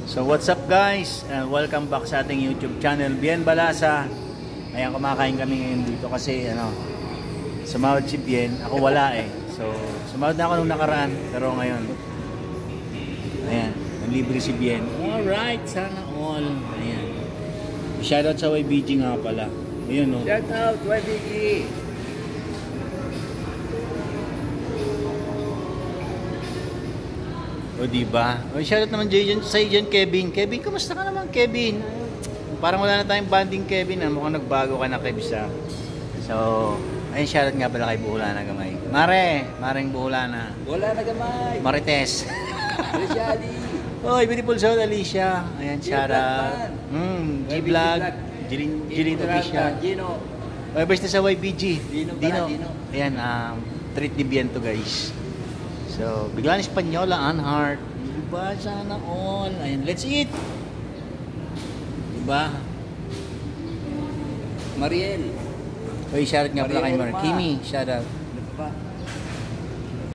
So what's up guys? Welcome back sa ating YouTube channel Bien Balasa. Ayan, kumakain kami ngayon dito kasi sumahod si Bien. Ako wala eh. So sumahod na ako nung nakaraan. Pero ngayon, ayan, nanlibre si Bien. Alright, sana all. Ayan. Shoutout sa YBG nga pala. Ayan o. Shoutout YBG. O diba? O shoutout naman sa iyo dyan, Kevin. Kevin, kamusta ka naman, Kevin? Parang wala na tayong banding, Kevin. Mukhang nagbago ka na, Kevsa. So, ayun, shoutout nga pala kay Buhulana Gamay. Maring Buhulana. Buhulana Gamay. Marites. Alicia Ali. Oy, beautiful soul, Alicia. Ayan, shoutout. G-Vlog. Jilin Official. Gino. Oy, basta sa YBG. Dino. Ayan, treat ni Bien to, guys. So, bigla na Espanyola, unheart. Diba? Sana all. Ayan, let's eat. Diba? Mariel. Oy, shoutout nga pala kay Mariel, Kimi. Shoutout. Ano pa?